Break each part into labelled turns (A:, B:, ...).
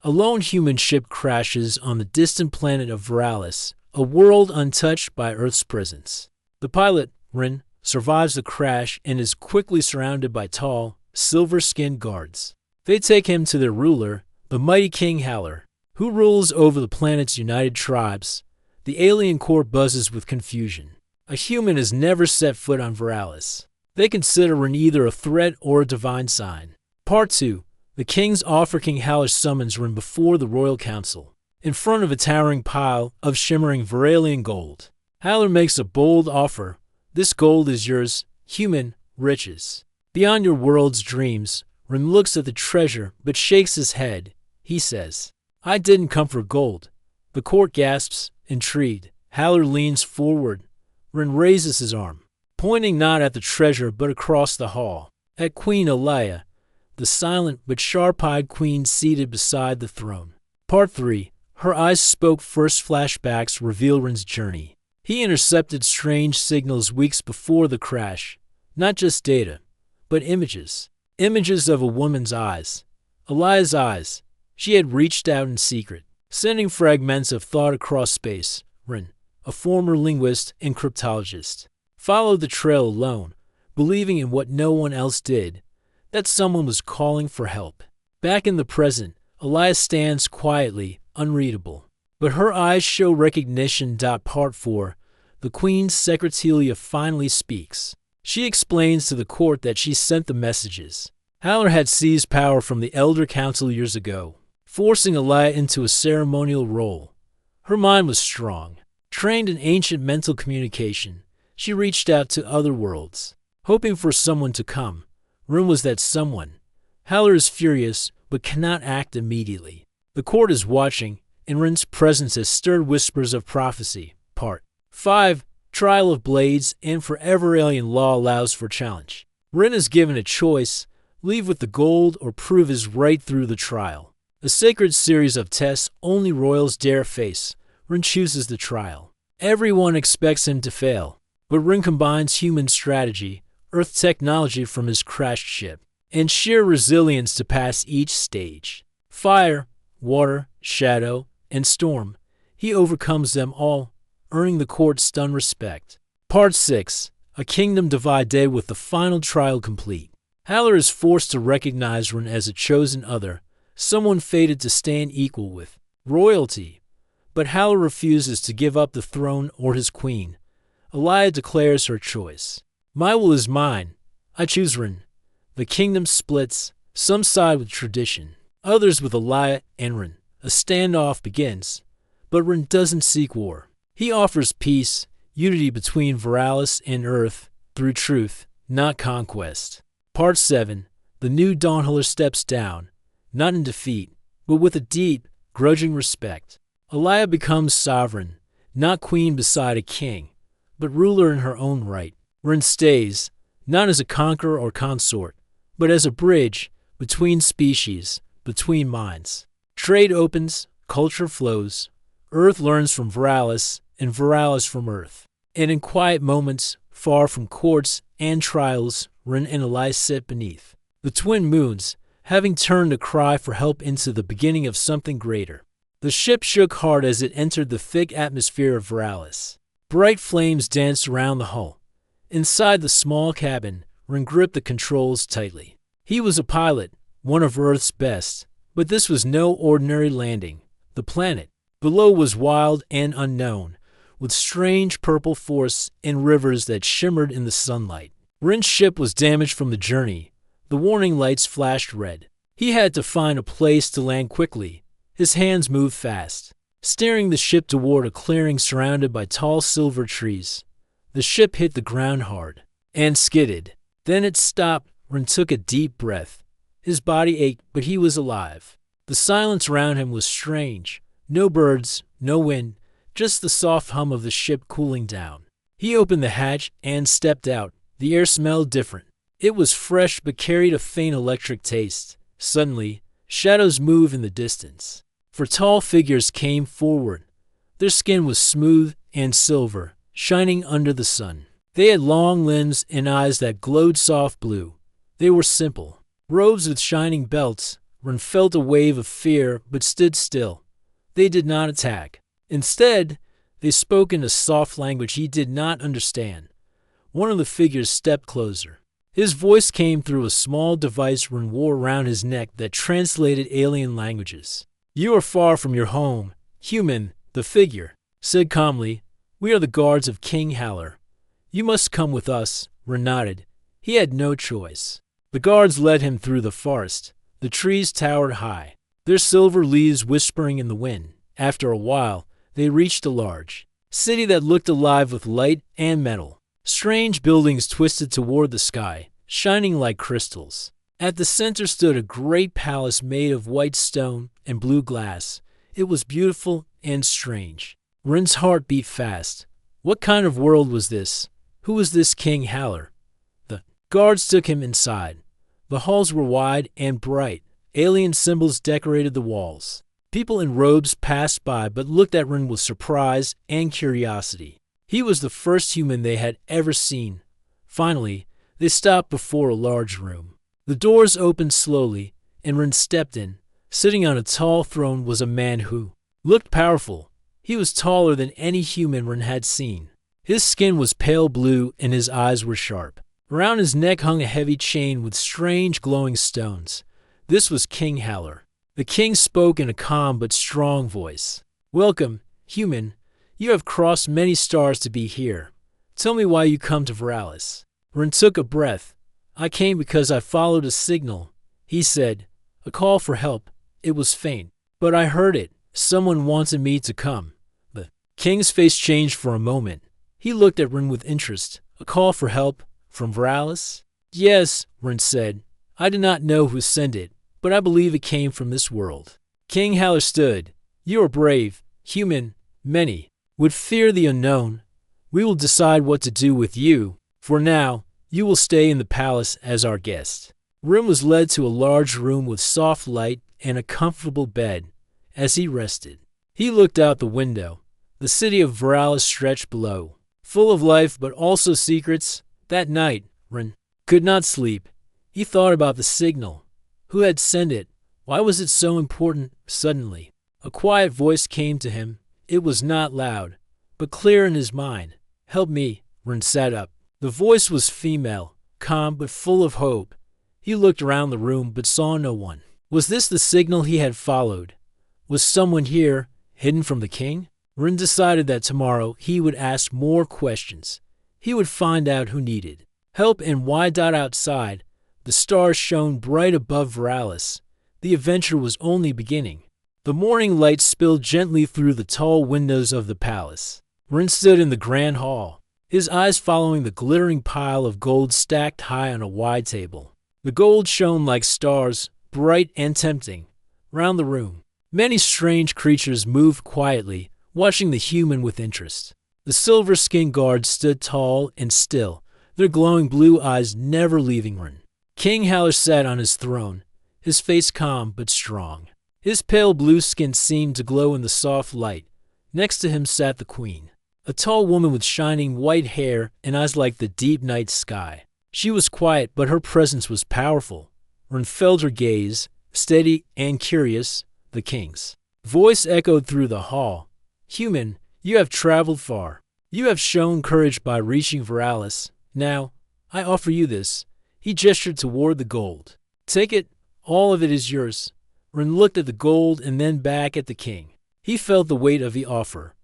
A: A lone human ship crashes on the distant planet of Veralis, a world untouched by Earth's presence. The pilot, Rin, survives the crash and is quickly surrounded by tall, silver-skinned guards. They take him to their ruler, the mighty King Haller, who rules over the planet's united tribes. The alien court buzzes with confusion. A human has never set foot on Veralis. They consider Rin either a threat or a divine sign. Part 2. The king's offer. King Haller summons Rin before the royal council, in front of a towering pile of shimmering Veralian gold. Haller makes a bold offer. This gold is yours, human riches. Beyond your world's dreams. Rin looks at the treasure but shakes his head. He says, I didn't come for gold. The court gasps, intrigued. Haller leans forward. Rin raises his arm, pointing not at the treasure but across the hall, at Queen Alaya, the silent but sharp-eyed queen seated beside the throne. Part 3. Her eyes spoke. First flashbacks reveal Rin's journey. He intercepted strange signals weeks before the crash. Not just data, but images. Images of a woman's eyes. Alaya's eyes. She had reached out in secret, sending fragments of thought across space. Rin, a former linguist and cryptologist, followed the trail alone, believing in what no one else did, that someone was calling for help. Back in the present, Alaya stands quietly, unreadable, but her eyes show recognition. Part 4. The Queen's Secretaria finally speaks. She explains to the court that she sent the messages. Haller had seized power from the Elder Council years ago, forcing Alaya into a ceremonial role. Her mind was strong. Trained in ancient mental communication, she reached out to other worlds, hoping for someone to come. Rin was that someone. Haller is furious, but cannot act immediately. The court is watching, and Rin's presence has stirred whispers of prophecy. Part 5. Trial of Blades and Forever. Alien law allows for challenge. Rin is given a choice: leave with the gold or prove his right through the trial. A sacred series of tests only royals dare face. Rin chooses the trial. Everyone expects him to fail, but Rin combines human strategy, Earth technology from his crashed ship, and sheer resilience to pass each stage. Fire, water, shadow, and storm. He overcomes them all, earning the court's stunned respect. Part 6. A kingdom divided. With the final trial complete, Haller is forced to recognize Rin as a chosen other, someone fated to stand equal with royalty. But Haller refuses to give up the throne or his queen. Alaya declares her choice. My will is mine. I choose Rin. The kingdom splits. Some side with tradition, others with Alaya and Rin. A standoff begins, but Rin doesn't seek war. He offers peace, unity between Veralis and Earth, through truth, not conquest. Part 7. The new Dawnhaller steps down, not in defeat, but with a deep, grudging respect. Alaya becomes sovereign, not queen beside a king, but ruler in her own right. Rin stays, not as a conqueror or consort, but as a bridge between species, between minds. Trade opens, culture flows. Earth learns from Veralis, and Veralis from Earth. And in quiet moments, far from courts and trials, Rin and Alaya sit beneath the twin moons, having turned a cry for help into the beginning of something greater. The ship shook hard as it entered the thick atmosphere of Veralis. Bright flames danced around the hull. Inside the small cabin, Rin gripped the controls tightly. He was a pilot, one of Earth's best, but this was no ordinary landing. The planet below was wild and unknown, with strange purple forests and rivers that shimmered in the sunlight. Rin's ship was damaged from the journey. The warning lights flashed red. He had to find a place to land quickly. His hands moved fast, steering the ship toward a clearing surrounded by tall silver trees. The ship hit the ground hard and skidded. Then it stopped. Rin took a deep breath. His body ached, but he was alive. The silence around him was strange. No birds, no wind, just the soft hum of the ship cooling down. He opened the hatch and stepped out. The air smelled different. It was fresh but carried a faint electric taste. Suddenly, shadows moved in the distance. For tall figures came forward. Their skin was smooth and silver, shining under the sun. They had long limbs and eyes that glowed soft blue. They were simple. Robes with shining belts, Ren felt a wave of fear but stood still. They did not attack. Instead, they spoke in a soft language he did not understand. One of the figures stepped closer. His voice came through a small device Ren wore around his neck that translated alien languages. "You are far from your home, human," the figure said calmly. "We are the guards of King Haller. You must come with us." Ren nodded. He had no choice. The guards led him through the forest. The trees towered high, their silver leaves whispering in the wind. After a while, they reached a large city that looked alive with light and metal. Strange buildings twisted toward the sky, shining like crystals. At the center stood a great palace made of white stone and blue glass. It was beautiful and strange. Ren's heart beat fast. What kind of world was this? Who was this King Haller? The guards took him inside. The halls were wide and bright. Alien symbols decorated the walls. People in robes passed by but looked at Ren with surprise and curiosity. He was the first human they had ever seen. Finally, they stopped before a large room. The doors opened slowly, and Ren stepped in. Sitting on a tall throne was a man who looked powerful. He was taller than any human Ren had seen. His skin was pale blue and his eyes were sharp. Around his neck hung a heavy chain with strange glowing stones. This was King Haller. The king spoke in a calm but strong voice. "Welcome, human. You have crossed many stars to be here. Tell me why you come to Veralis." Ren took a breath. "I came because I followed a signal," he said. "A call for help. It was faint, but I heard it. Someone wanted me to come." The king's face changed for a moment. He looked at Ren with interest. "A call for help? From Veralis?" "Yes," Ren said. "I did not know who sent it, but I believe it came from this world." King Haller stood. "You are brave, human. Many would fear the unknown. We will decide what to do with you. For now, you will stay in the palace as our guest." Ren was led to a large room with soft light and a comfortable bed. As he rested, he looked out the window. The city of Veralis stretched below, full of life but also secrets. That night, Ren could not sleep. He thought about the signal. Who had sent it? Why was it so important? Suddenly, a quiet voice came to him. It was not loud, but clear in his mind. "Help me." Ren sat up. The voice was female, calm but full of hope. He looked around the room but saw no one. Was this the signal he had followed? Was someone here, hidden from the king? Ren decided that tomorrow he would ask more questions. He would find out who needed help and why. Outside, the stars shone bright above Veralis. The adventure was only beginning. The morning light spilled gently through the tall windows of the palace. Ren stood in the grand hall, his eyes following the glittering pile of gold stacked high on a wide table. The gold shone like stars, bright and tempting. Round the room, many strange creatures moved quietly, watching the human with interest. The silver-skinned guards stood tall and still, their glowing blue eyes never leaving Ren. King Haller sat on his throne, his face calm but strong. His pale blue skin seemed to glow in the soft light. Next to him sat the queen, a tall woman with shining white hair and eyes like the deep night sky. She was quiet, but her presence was powerful. Ren felt her gaze, steady and curious. The king's voice echoed through the hall. "Human, you have traveled far. You have shown courage by reaching Veralis. Now, I offer you this." He gestured toward the gold. "Take it. All of it is yours." Ren looked at the gold and then back at the king. He felt the weight of the offer.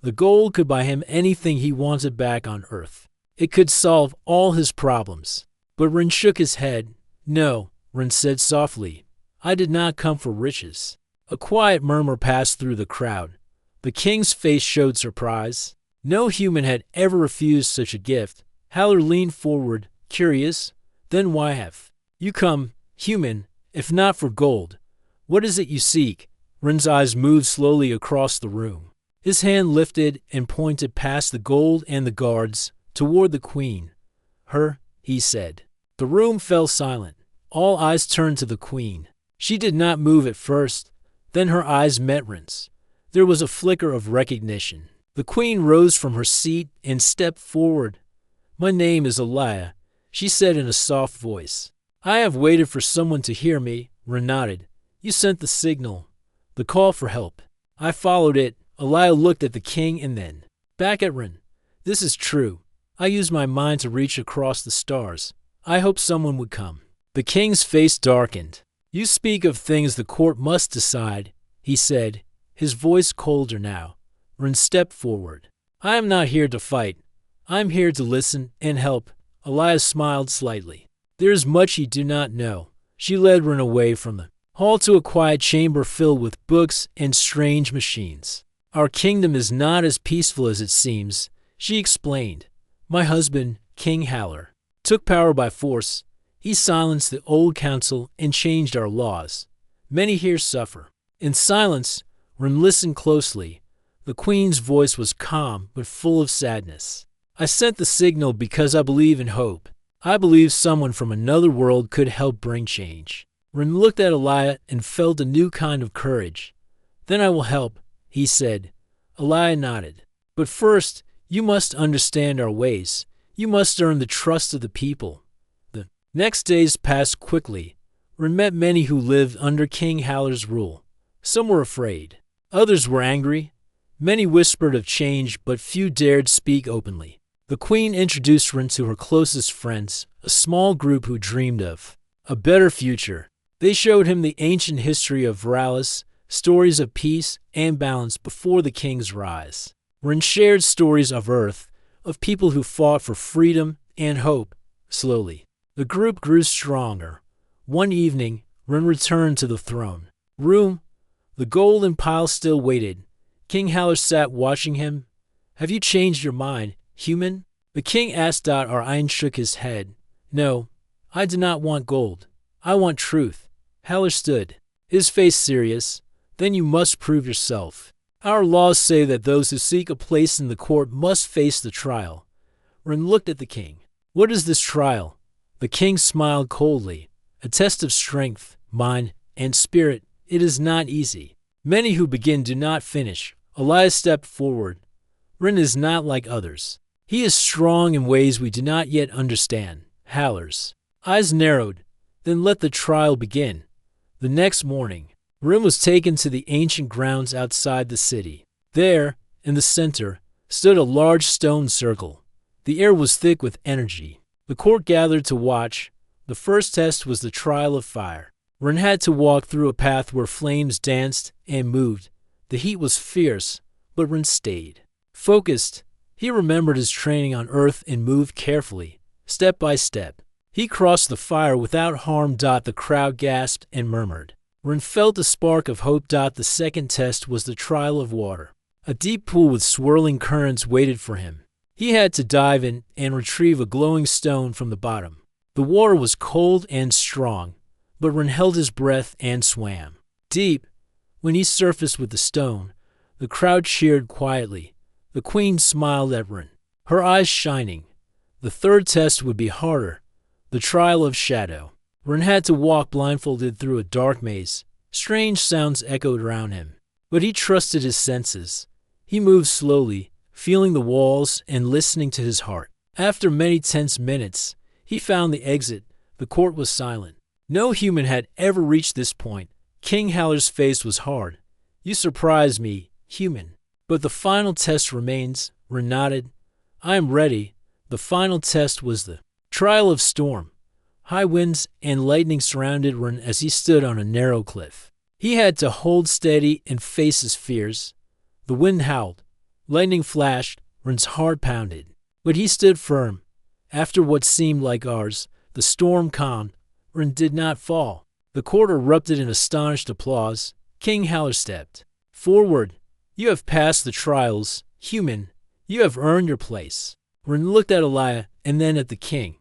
A: The gold could buy him anything he wanted back on Earth. It could solve all his problems. But Ren shook his head. "No," Ren said softly. "I did not come for riches." A quiet murmur passed through the crowd. The king's face showed surprise. No human had ever refused such a gift. Haller leaned forward, curious. "Then why have you come, human, if not for gold? What is it you seek?" Ren's eyes moved slowly across the room. His hand lifted and pointed past the gold and the guards toward the queen. "Her," he said. The room fell silent. All eyes turned to the queen. She did not move at first. Then her eyes met Ren's. There was a flicker of recognition. The queen rose from her seat and stepped forward. "My name is Elia," she said in a soft voice. "I have waited for someone to hear me." Ren nodded. You sent the signal, the call for help. I followed it. Elijah looked at the king and then back at Ren. This is true. I used my mind to reach across the stars. I hoped someone would come. The king's face darkened. You speak of things the court must decide, he said, his voice colder now. Ren stepped forward. I am not here to fight. I am here to listen and help. Elias smiled slightly. There is much you do not know. She led Ren away from the hall to a quiet chamber filled with books and strange machines. Our kingdom is not as peaceful as it seems, she explained. My husband, King Haller, took power by force. He silenced the old council and changed our laws. Many here suffer. In silence, Ren listened closely. The queen's voice was calm but full of sadness. I sent the signal because I believe in hope. I believe someone from another world could help bring change. Ren looked at Elia and felt a new kind of courage. Then I will help, he said. Elia nodded. But first, you must understand our ways. You must earn the trust of the people. The next days passed quickly. Ren met many who lived under King Haller's rule. Some were afraid. Others were angry. Many whispered of change, but few dared speak openly. The queen introduced Ren to her closest friends, a small group who dreamed of a better future. They showed him the ancient history of Veralis, stories of peace and balance before the king's rise. Ren shared stories of Earth, of people who fought for freedom and hope. Slowly, the group grew stronger. One evening, Ren returned to the throne room. The golden pile still waited. King Haller sat watching him. Have you changed your mind, human? The king asked. Orion shook his head. No, I do not want gold. I want truth. Haller stood, his face serious. Then you must prove yourself. Our laws say that those who seek a place in the court must face the trial. Ren looked at the king. What is this trial? The king smiled coldly. A test of strength, mind, and spirit. It is not easy. Many who begin do not finish. Elias stepped forward. Ren is not like others. He is strong in ways we do not yet understand. Haller's eyes narrowed. Then let the trial begin. The next morning, Ren was taken to the ancient grounds outside the city. There, in the center, stood a large stone circle. The air was thick with energy. The court gathered to watch. The first test was the trial of fire. Ren had to walk through a path where flames danced and moved. The heat was fierce, but Ren stayed focused. He remembered his training on Earth and moved carefully, step by step. He crossed the fire without harm. The crowd gasped and murmured. Ren felt a spark of hope. The second test was the trial of water. A deep pool with swirling currents waited for him. He had to dive in and retrieve a glowing stone from the bottom. The water was cold and strong, but Ren held his breath and swam. Deep, when he surfaced with the stone, the crowd cheered quietly. The queen smiled at Ren, her eyes shining. The third test would be harder, the trial of shadow. Ren had to walk blindfolded through a dark maze. Strange sounds echoed around him, but he trusted his senses. He moved slowly, feeling the walls and listening to his heart. After many tense minutes, he found the exit. The court was silent. No human had ever reached this point. King Haller's face was hard. You surprised me, human. But the final test remains. Ren nodded. I am ready. The final test was the trial of storm. High winds and lightning surrounded Ren as he stood on a narrow cliff. He had to hold steady and face his fears. The wind howled. Lightning flashed. Ren's heart pounded. But he stood firm. After what seemed like hours, the storm calmed. Ren did not fall. The court erupted in astonished applause. King Haller stepped forward. You have passed the trials, human. You have earned your place. Ren looked at Elia and then at the king.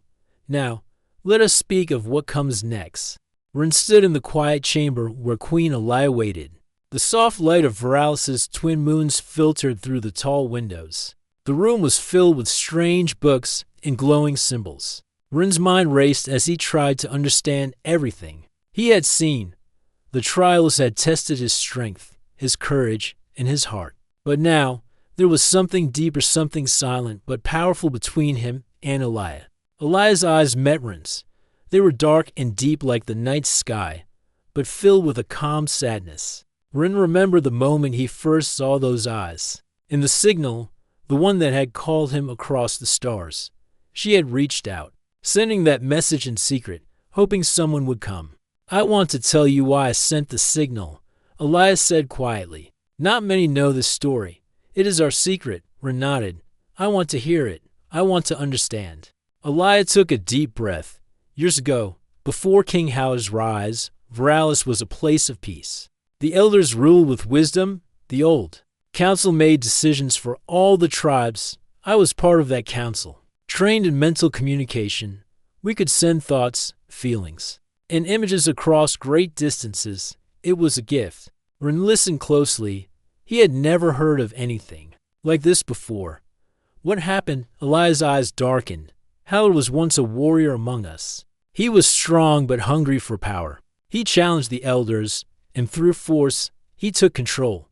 A: Now, let us speak of what comes next. Ren stood in the quiet chamber where Queen Elia waited. The soft light of Veralis's twin moons filtered through the tall windows. The room was filled with strange books and glowing symbols. Ren's mind raced as he tried to understand everything he had seen. The trials had tested his strength, his courage, and his heart. But now, there was something deeper, something silent but powerful between him and Elia. Elia's eyes met Ren's. They were dark and deep like the night sky. but filled with a calm sadness. Rin remembered the moment he first saw those eyes. In the signal, the one that had called him across the stars. She had reached out, sending that message in secret, hoping someone would come. "I want to tell you why I sent the signal," Elias said quietly. "Not many know this story. It is our secret." Rin nodded. "I want to hear it. I want to understand." Elias took a deep breath. Years ago, before King Howard's rise, Veralis was a place of peace. The elders ruled with wisdom. The old council made decisions for all the tribes. I was part of that council. Trained in mental communication, we could send thoughts, feelings, and images across great distances. It was a gift. Rin listened closely. He had never heard of anything like this before. "What happened?" Elias' eyes darkened. "Howard was once a warrior among us. He was strong but hungry for power. He challenged the elders, and through force, he took control.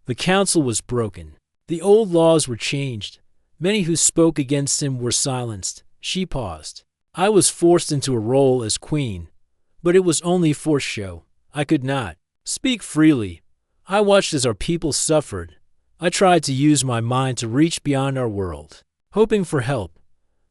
A: The council was broken. The old laws were changed. Many who spoke against him were silenced." She paused. "I was forced into a role as queen, but it was only for show. I could not speak freely. I watched as our people suffered. I tried to use my mind to reach beyond our world, hoping for help.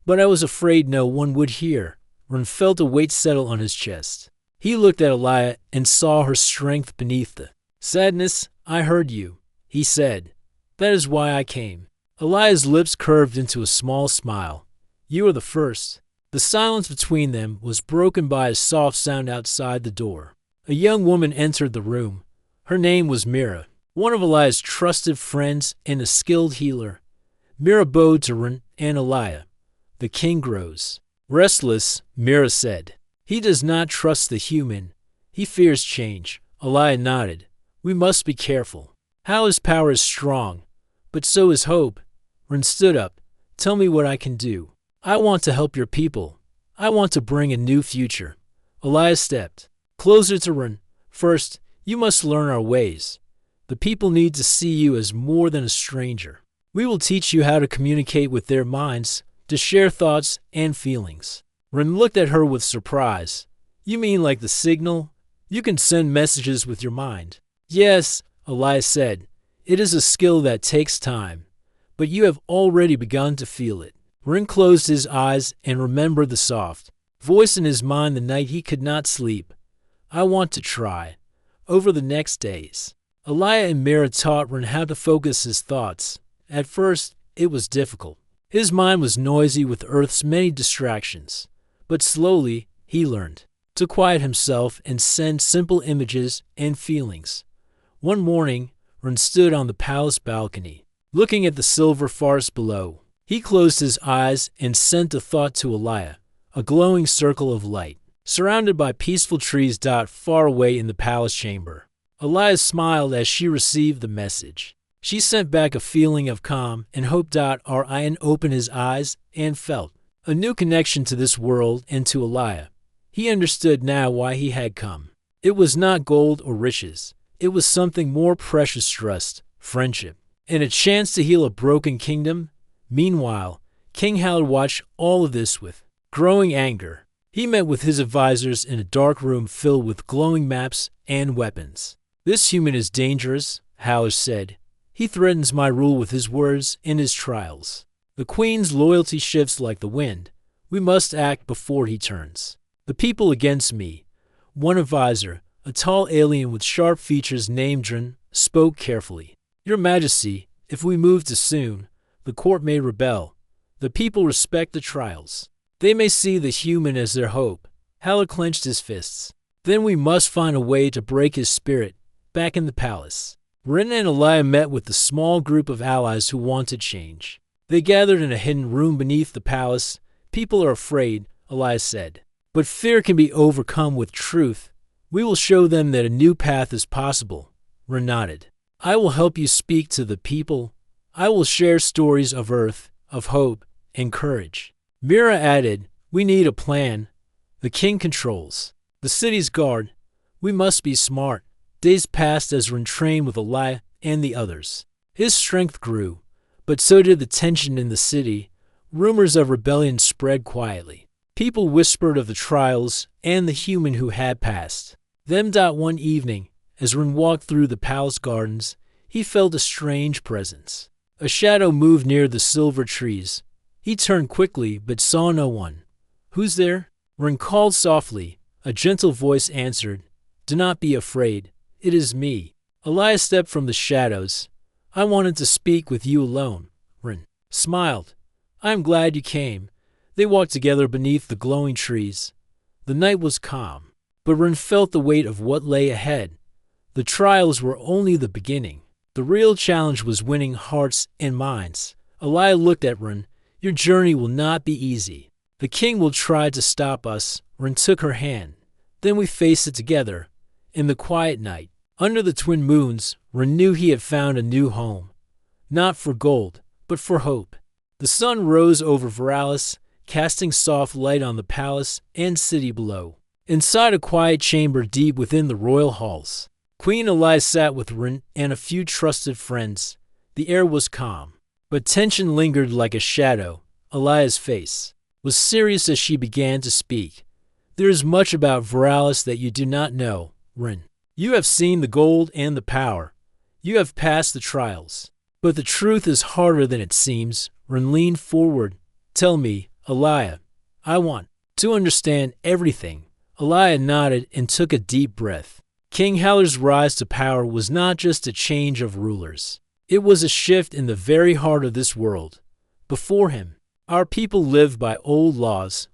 A: But I was afraid no one would hear." Rin felt a weight settle on his chest. He looked at Elia and saw her strength beneath the sadness. "I heard you," he said. "That is why I came." Elia's lips curved into a small smile. "You are the first." The silence between them was broken by a soft sound outside the door. A young woman entered the room. Her name was Mira, one of Elia's trusted friends and a skilled healer. Mira bowed to Rin and Elia. "The king grows restless," Mira said. "He does not trust the human. He fears change." Elia nodded. "We must be careful. Howard's power is strong, but so is hope." Rin stood up. "Tell me what I can do. I want to help your people. I want to bring a new future." Elia stepped closer to Rin. "First, you must learn our ways. The people need to see you as more than a stranger. We will teach you how to communicate with their minds, to share thoughts and feelings." Rin looked at her with surprise. "You mean like the signal? You can send messages with your mind?" "Yes," Elias said. "It is a skill that takes time, but you have already begun to feel it." Rin closed his eyes and remembered the soft voice in his mind the night he could not sleep. "I want to try." Over the next days, Elia and Mira taught Rin how to focus his thoughts. At first, it was difficult. His mind was noisy with Earth's many distractions. But slowly, he learned to quiet himself and send simple images and feelings. One morning, Rin stood on the palace balcony, looking at the silver forest below. He closed his eyes and sent a thought to Elia, a glowing circle of light, surrounded by peaceful trees far away in the palace chamber. Elia smiled as she received the message. She sent back a feeling of calm and hope. Rin opened his eyes and felt a new connection to this world and to Elia. He understood now why he had come. It was not gold or riches. It was something more precious: trust, friendship, and a chance to heal a broken kingdom. Meanwhile, King Howard watched all of this with growing anger. He met with his advisors in a dark room filled with glowing maps and weapons. "This human is dangerous," Howard said. "He threatens my rule with his words and his trials. The queen's loyalty shifts like the wind. We must act before he turns the people against me." One advisor, a tall alien with sharp features named Rin, spoke carefully. "Your Majesty, if we move too soon, the court may rebel. The people respect the trials. They may see the human as their hope." Howard clenched his fists. "Then we must find a way to break his spirit." Back in the palace, Rin and Elia met with the small group of allies who wanted change. They gathered in a hidden room beneath the palace. "People are afraid," Elia said. "But fear can be overcome with truth. We will show them that a new path is possible." Rin nodded. "I will help you speak to the people. I will share stories of Earth, of hope, and courage." Mira added, "We need a plan. The king controls the city's guard. We must be smart." Days passed as Rin trained with Elia and the others. His strength grew, but so did the tension in the city. Rumors of rebellion spread quietly. People whispered of the trials and the human who had passed. One evening, as Rin walked through the palace gardens, he felt a strange presence. A shadow moved near the silver trees. He turned quickly, but saw no one. "Who's there?" Rin called softly. A gentle voice answered, "Do not be afraid. It is me." Elias stepped from the shadows. "I wanted to speak with you alone." Rin smiled. "I am glad you came." They walked together beneath the glowing trees. The night was calm, but Rin felt the weight of what lay ahead. The trials were only the beginning. The real challenge was winning hearts and minds. Elias looked at Rin. "Your journey will not be easy. The king will try to stop us." Rin took her hand. "Then we faced it together." In the quiet night, under the twin moons, Rin knew he had found a new home. Not for gold, but for hope. The sun rose over Veralis, casting soft light on the palace and city below. Inside a quiet chamber deep within the royal halls, Queen Elias sat with Rin and a few trusted friends. The air was calm, but tension lingered like a shadow. Elias' face was serious as she began to speak. "There is much about Veralis that you do not know, Rin. You have seen the gold and the power. You have passed the trials. But the truth is harder than it seems." Rin leaned forward. "Tell me, Elias. I want to understand everything." Elias nodded and took a deep breath. King Haller's rise to power was not just a change of rulers. It was a shift in the very heart of this world. Before him, our people lived by old laws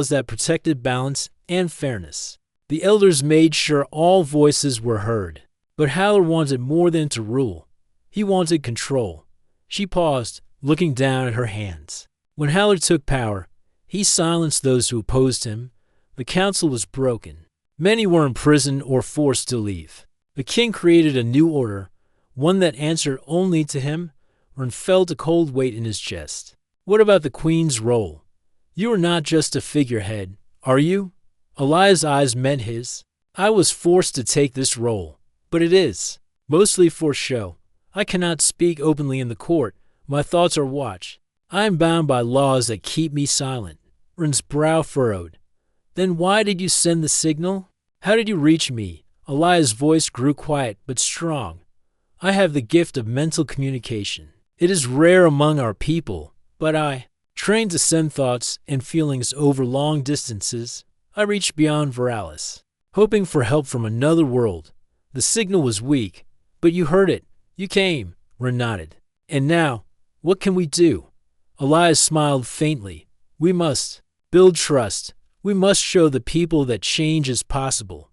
A: that protected balance and fairness. The elders made sure all voices were heard. But Haller wanted more than to rule. He wanted control. She paused, looking down at her hands. When Haller took power, he silenced those who opposed him. The council was broken. Many were imprisoned or forced to leave. The king created a new order, one that answered only to him. Rin felt a cold weight in his chest. "What about the queen's role? You are not just a figurehead, are you?" Elias' eyes met his. "I was forced to take this role, but it is mostly for show. I cannot speak openly in the court. My thoughts are watched. I am bound by laws that keep me silent." Rin's brow furrowed. "Then why did you send the signal? How did you reach me?" Elias' voice grew quiet but strong. "I have the gift of mental communication. It is rare among our people, but I, trained to send thoughts and feelings over long distances, I reached beyond Veralis, hoping for help from another world. The signal was weak, but you heard it. You came." Rin nodded. "And now, what can we do?" Elias smiled faintly. "We must build trust. We must show the people that change is possible.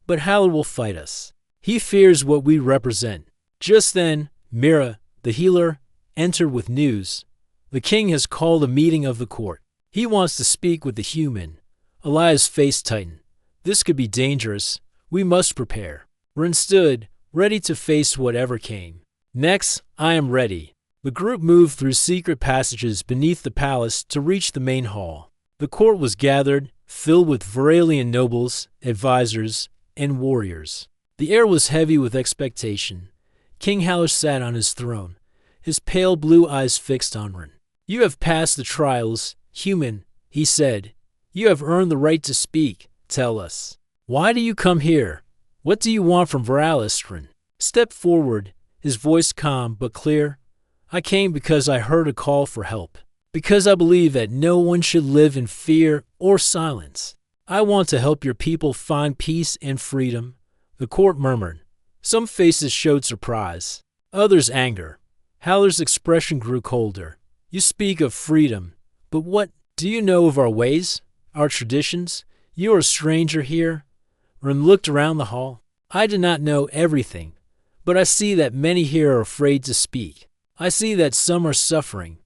A: But Haller will fight us. He fears what we represent." Just then, Mira, the healer, entered with news. "The king has called a meeting of the court. He wants to speak with the human." Elias' face tightened. "This could be dangerous. We must prepare." Rin stood, ready to face whatever came. "Next, I am ready." The group moved through secret passages beneath the palace to reach the main hall. The court was gathered, filled with Veralian nobles, advisors, and warriors. The air was heavy with expectation. King Haller sat on his throne, his pale blue eyes fixed on Rin. "You have passed the trials, human," he said. "You have earned the right to speak. Tell us. Why do you come here? What do you want from Veralis?" Rin stepped forward, his voice calm but clear. "I came because I heard a call for help. Because I believe that no one should live in fear or silence. I want to help your people find peace and freedom." The court murmured. Some faces showed surprise, others anger. Haller's expression grew colder. "You speak of freedom, but what do you know of our ways, our traditions? You are a stranger here." Rin looked around the hall. "I do not know everything, but I see that many here are afraid to speak. I see that some are suffering.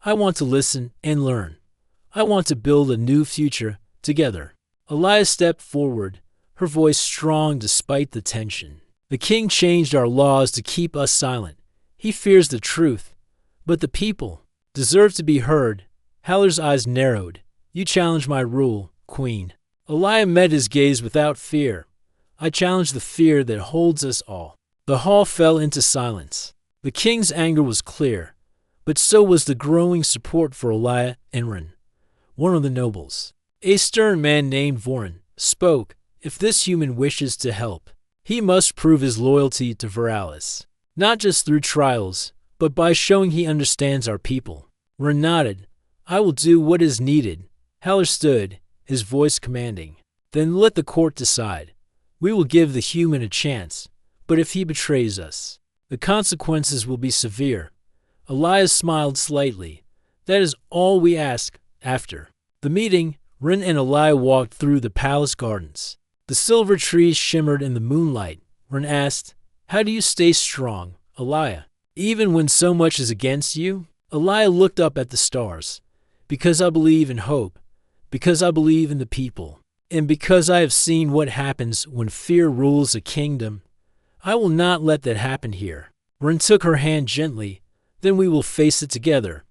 A: I want to listen and learn. I want to build a new future together." Elias stepped forward, her voice strong despite the tension. "The king changed our laws to keep us silent. He fears the truth, but the people deserve to be heard." Haller's eyes narrowed. "You challenge my rule, queen." Elias met his gaze without fear. "I challenge the fear that holds us all." The hall fell into silence. The king's anger was clear, but so was the growing support for Elias and Rin. One of the nobles, a stern man named Vorin, spoke. If this human wishes to help, he must prove his loyalty to Veralis, not just through trials, but by showing he understands our people. Ren nodded. I will do what is needed. Haller stood, his voice commanding. Then let the court decide. We will give the human a chance, but if he betrays us, the consequences will be severe. Elias smiled slightly. That is all we ask. After the meeting, Ren and Elia walked through the palace gardens. The silver trees shimmered in the moonlight. Ren asked, how do you stay strong, Elia, even when so much is against you? Elia looked up at the stars. Because I believe in hope, because I believe in the people, and because I have seen what happens when fear rules a kingdom, I will not let that happen here. Ren took her hand gently. Then we will face it together.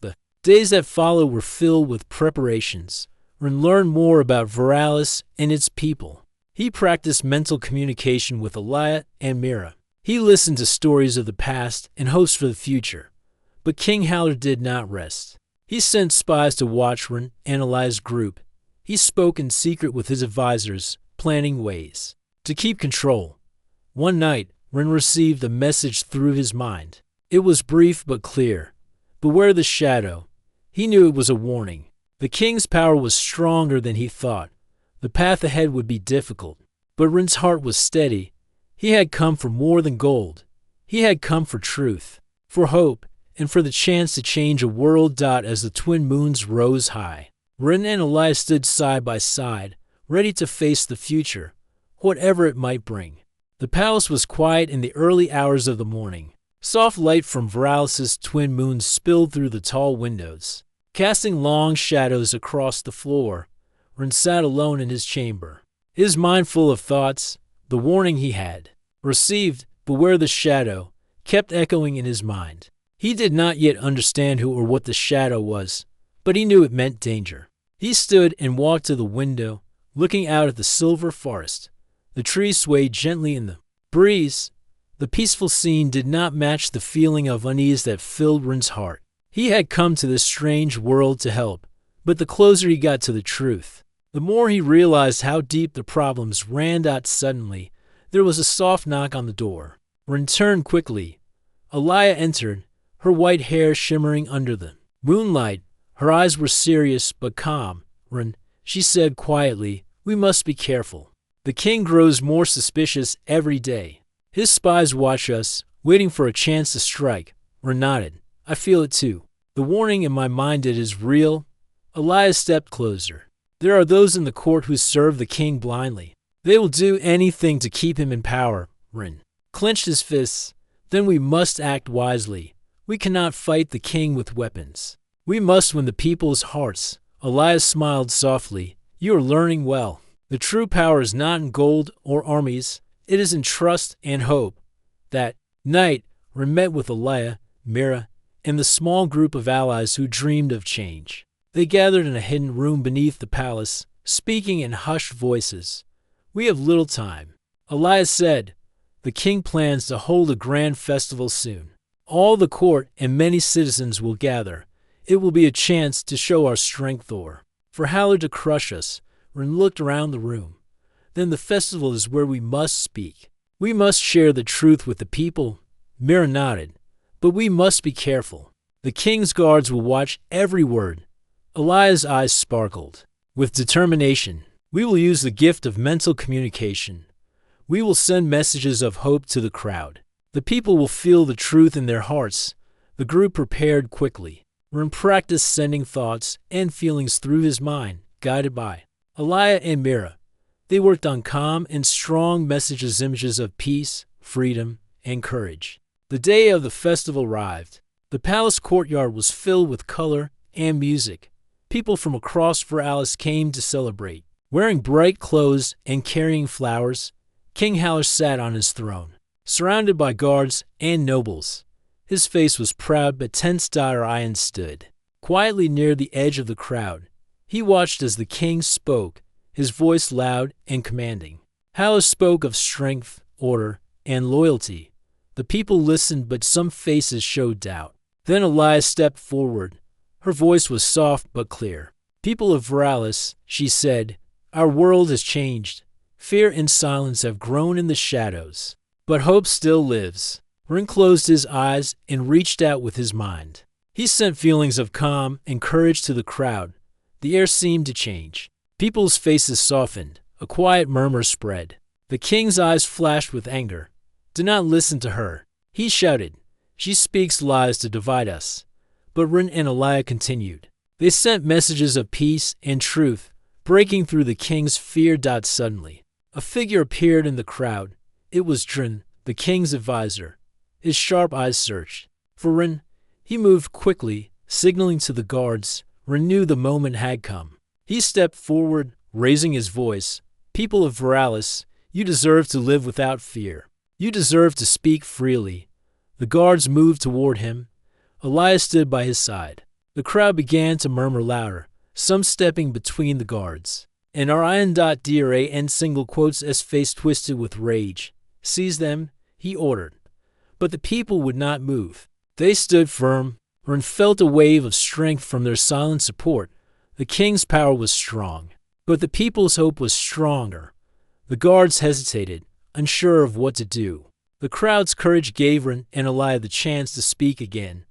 A: The days that followed were filled with preparations. Ren learned more about Veralis and its people. He practiced mental communication with Elia and Mira. He listened to stories of the past and hopes for the future. But King Haller did not rest. He sent spies to watch Ren and Elia's group. He spoke in secret with his advisors, planning ways to keep control. One night, Ren received a message through his mind. It was brief but clear. Beware the shadow. He knew it was a warning. The king's power was stronger than he thought. The path ahead would be difficult. But Ren's heart was steady. He had come for more than gold. He had come for truth, for hope, and for the chance to change a world. As the twin moons rose high, Ren and Elia stood side by side, ready to face the future, whatever it might bring. The palace was quiet in the early hours of the morning. Soft light from Veralis's twin moons spilled through the tall windows, casting long shadows across the floor. Ren sat alone in his chamber, his mind full of thoughts. The warning he had received, beware the shadow, kept echoing in his mind. He did not yet understand who or what the shadow was, but he knew it meant danger. He stood and walked to the window, looking out at the silver forest. The trees swayed gently in the breeze. The peaceful scene did not match the feeling of unease that filled Ren's heart. He had come to this strange world to help, but the closer he got to the truth, the more he realized how deep the problems ran. Suddenly, there was a soft knock on the door. Ren turned quickly. Elia entered, her white hair shimmering under the moonlight. Her eyes were serious but calm. Ren, she said quietly, we must be careful. The king grows more suspicious every day. His spies watch us, waiting for a chance to strike. Ren nodded. I feel it too. The warning in my mind is real. Elia stepped closer. There are those in the court who serve the king blindly. They will do anything to keep him in power. Ren clenched his fists. Then we must act wisely. We cannot fight the king with weapons. We must win the people's hearts. Elia smiled softly. You are learning well. The true power is not in gold or armies. It is in trust and hope. That night, Ren met with Elia, Mira, and the small group of allies who dreamed of change. They gathered in a hidden room beneath the palace, speaking in hushed voices. We have little time. Elia said, the king plans to hold a grand festival soon. All the court and many citizens will gather. It will be a chance to show our strength or for Haller to crush us. Ren looked around the room. Then the festival is where we must speak. We must share the truth with the people. Mira nodded. But we must be careful. The king's guards will watch every word. Elia's eyes sparkled. With determination, we will use the gift of mental communication. We will send messages of hope to the crowd. The people will feel the truth in their hearts. The group prepared quickly. Ren practiced sending thoughts and feelings through his mind, guided by Elia and Mira. They worked on calm and strong messages, images of peace, freedom, and courage. The day of the festival arrived. The palace courtyard was filled with color and music. People from across Veralis came to celebrate. Wearing bright clothes and carrying flowers, King Haller sat on his throne, surrounded by guards and nobles. His face was proud but tense. Ian stood quietly near the edge of the crowd. He watched as the king spoke, his voice loud and commanding. Haller spoke of strength, order, and loyalty. The people listened, but some faces showed doubt. Then Elia stepped forward. Her voice was soft but clear. People of Veralis, she said, our world has changed. Fear and silence have grown in the shadows. But hope still lives. Rin closed his eyes and reached out with his mind. He sent feelings of calm and courage to the crowd. The air seemed to change. People's faces softened. A quiet murmur spread. The king's eyes flashed with anger. Do not listen to her. He shouted. She speaks lies to divide us. But Rin and Elia continued. They sent messages of peace and truth, breaking through the king's fear. Suddenly, a figure appeared in the crowd. It was Drin, the king's advisor. His sharp eyes searched for Rin. He moved quickly, signaling to the guards. Rin knew the moment had come. He stepped forward, raising his voice. People of Veralis, you deserve to live without fear. You deserve to speak freely. The guards moved toward him. Elias stood by his side. The crowd began to murmur louder, some stepping between the guards. And Orion.dra and single quotes S face twisted with rage. Seize them, he ordered. But the people would not move. They stood firm. Rin felt a wave of strength from their silent support. The king's power was strong, but the people's hope was stronger. The guards hesitated, unsure of what to do. The crowd's courage gave Rin and Elia the chance to speak again.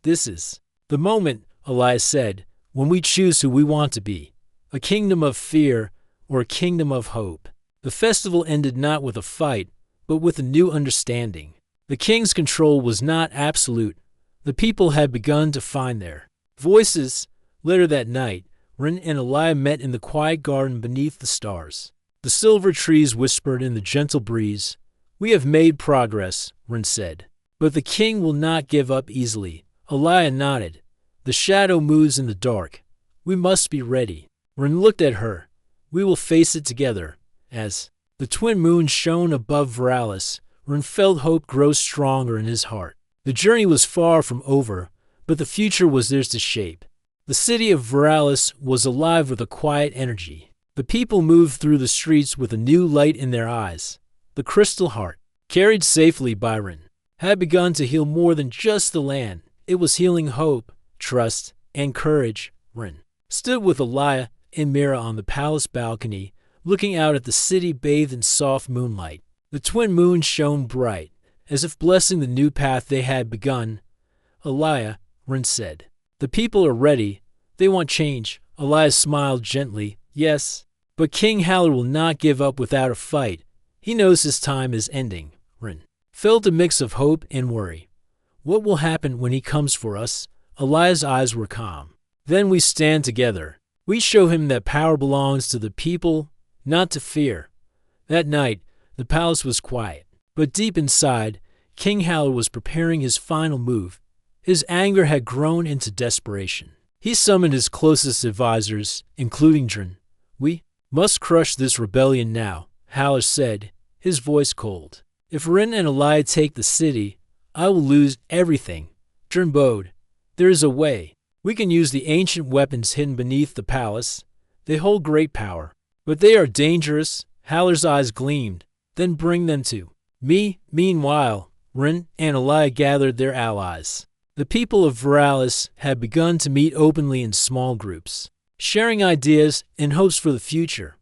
A: This is the moment, Elias said, when we choose who we want to be, a kingdom of fear or a kingdom of hope. The festival ended not with a fight, but with a new understanding. The king's control was not absolute. The people had begun to find their voices. Later that night, Rin and Elia met in the quiet garden beneath the stars. The silver trees whispered in the gentle breeze. We have made progress, Rin said. But the king will not give up easily. Elia nodded. The shadow moves in the dark. We must be ready. Rin looked at her. We will face it together. As the twin moons shone above Veralis, Rin felt hope grow stronger in his heart. The journey was far from over, but the future was theirs to shape. The city of Veralis was alive with a quiet energy. The people moved through the streets with a new light in their eyes. The crystal heart, carried safely by Rin, had begun to heal more than just the land. It was healing hope, trust, and courage. Rin stood with Elia and Mira on the palace balcony, looking out at the city bathed in soft moonlight. The twin moons shone bright, as if blessing the new path they had begun. Elia, Rin said, the people are ready. They want change. Elia smiled gently. Yes, but King Haller will not give up without a fight. He knows his time is ending. Rin felt a mix of hope and worry. What will happen when he comes for us? Elia's eyes were calm. Then we stand together. We show him that power belongs to the people, not to fear. That night, the palace was quiet, but deep inside, King Haller was preparing his final move. His anger had grown into desperation. He summoned his closest advisors, including Drin. We must crush this rebellion now, Haller said, his voice cold. If Rin and Elia take the city, I will lose everything. Drin bowed. There is a way. We can use the ancient weapons hidden beneath the palace. They hold great power, but they are dangerous. Haller's eyes gleamed. Then bring them to me. Meanwhile, Rin and Elia gathered their allies. The people of Veralis had begun to meet openly in small groups, sharing ideas and hopes for the future.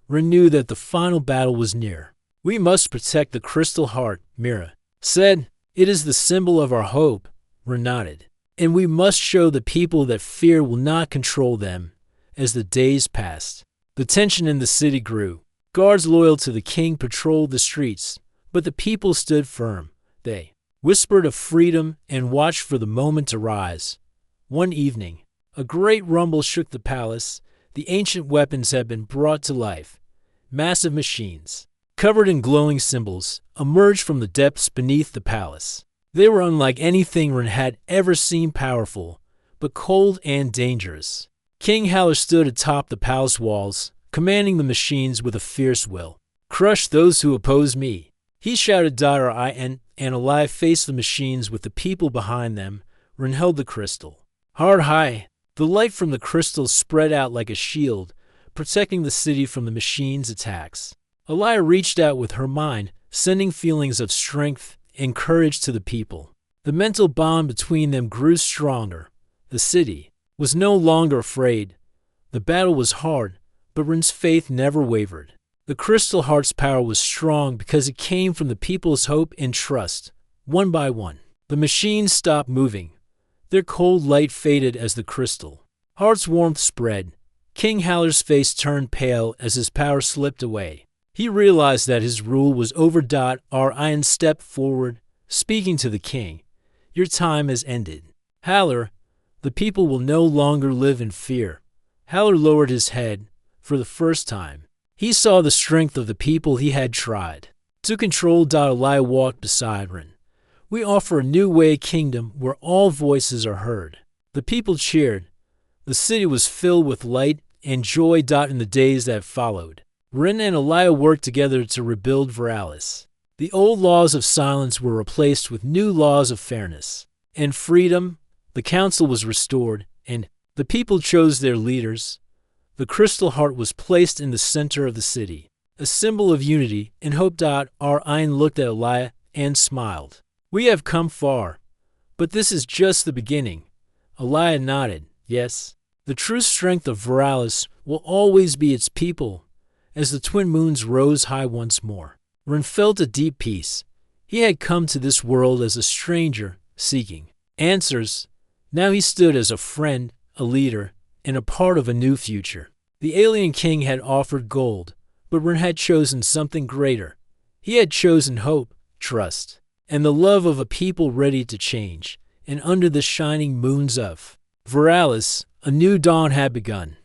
A: Rin knew that the final battle was near. We must protect the crystal heart, Mira said. It is the symbol of our hope. Rin nodded. And we must show the people that fear will not control them. As the days passed, the tension in the city grew. Guards loyal to the king patrolled the streets, but the people stood firm. They whispered of freedom and watched for the moment to rise. One evening, a great rumble shook the palace. The ancient weapons had been brought to life. Massive machines, covered in glowing symbols, emerged from the depths beneath the palace. They were unlike anything Rin had ever seen, powerful, but cold and dangerous. King Haller stood atop the palace walls, commanding the machines with a fierce will. Crush those who oppose me, he shouted. Orion and Elia faced the machines with the people behind them. Rin held the crystal hard high. The light from the crystal spread out like a shield, protecting the city from the machines' attacks. Elia reached out with her mind, sending feelings of strength and courage to the people. The mental bond between them grew stronger. The city was no longer afraid. The battle was hard, but Rin's faith never wavered. The Crystal Heart's power was strong because it came from the people's hope and trust. One by one, the machines stopped moving. Their cold light faded as the Crystal Heart's warmth spread. King Haller's face turned pale as his power slipped away. He realized that his rule was over. Orion stepped forward, speaking to the king. Your time has ended. Haller, the people will no longer live in fear. Haller lowered his head for the first time. He saw the strength of the people he had tried to control. Elia walked beside Ren. We offer a new way kingdom where all voices are heard. The people cheered. The city was filled with light and joy. In the days that followed, Ren and Elia worked together to rebuild Veralis. The old laws of silence were replaced with new laws of fairness and freedom. The council was restored, and the people chose their leaders. The Crystal Heart was placed in the center of the city, a symbol of unity and hope. Orion looked at Elia and smiled. We have come far, but this is just the beginning. Elia nodded. Yes, the true strength of Veralis will always be its people. As the twin moons rose high once more, Ren felt a deep peace. He had come to this world as a stranger, seeking answers. Now he stood as a friend, a leader, and a part of a new future. The alien king had offered gold, but Ren had chosen something greater. He had chosen hope, trust, and the love of a people ready to change. And under the shining moons of Veralis, a new dawn had begun.